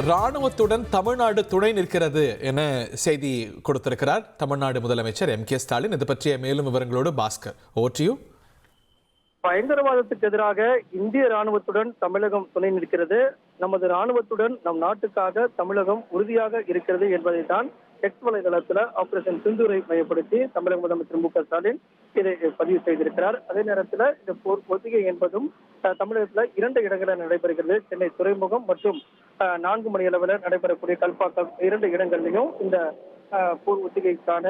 ராணுவத்துடன் தமிழ்நாடு துணை நிற்கிறது என செய்தி கொடுத்திருக்கிறார் தமிழ்நாடு முதலமைச்சர் M.K. ஸ்டாலின். இது பற்றிய மேலும் விவரங்களோடு பாஸ்கர், ஓவர். பயங்கரவாதத்துக்கு எதிராக இந்திய ராணுவத்துடன் தமிழகம் துணை நிற்கிறது. நமது ராணுவத்துடன் நம் நாட்டுக்காக தமிழகம் உறுதியாக இருக்கிறது என்பதைத்தான் எக்ஸ் வலைதளத்தில் ஆபரேஷன் சிந்தூரை மையப்படுத்தி தமிழக முதலமைச்சர் M.K. ஸ்டாலின் இதை பதிவு செய்திருக்கிறார். அதே நேரத்தில் இந்த போர் ஒத்திகை என்பதும் தமிழகத்தில் 2 இடங்களில் நடைபெறுகிறது. சென்னை துறைமுகம் மற்றும் 4 மணி அளவில் நடைபெறக்கூடிய கல்பாக்கம் 2 இடங்களிலும் இந்த போர் ஒத்திகைக்கான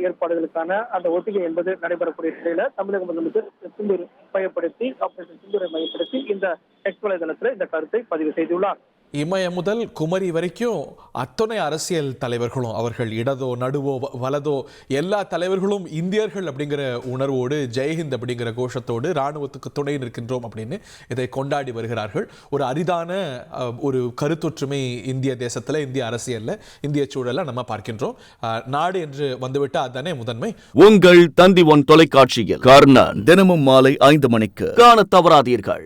ஏற்பாடுகளுக்கான அந்த ஒத்திகை என்பது நடைபெறக்கூடிய நிலையில தமிழக முதலமைச்சர் சிந்தூர் மையப்படுத்தி ஆபரேஷன் சிந்தூரை மையப்படுத்தி இந்த எக்ஸ் வலைதளத்தில் இந்த கருத்தை பதிவு செய்துள்ளார். இமய முதல் குமரி வரைக்கும் அத்தனை அரசியல் தலைவர்களும், அவர்கள் இடதோ நடுவோ வலதோ எல்லா தலைவர்களும் இந்தியர்கள் அப்படிங்கிற உணர்வோடு, ஜெய்ஹிந்த் அப்படிங்கிற கோஷத்தோடு ராணுவத்துக்கு துணை நிற்கின்றோம் அப்படின்னு இதை கொண்டாடி வருகிறார்கள். ஒரு அரிதான ஒரு கருத்தொற்றுமை இந்திய தேசத்துல, இந்திய அரசியல்ல, இந்திய சூழல நம்ம பார்க்கின்றோம். நாடு என்று வந்துவிட்டு அதுதானே முதன்மை. உங்கள் தந்தி ஒன் தொலைக்காட்சியில் கர்ணன் தினமும் மாலை 5 மணிக்கு காண தவறாதீர்கள்.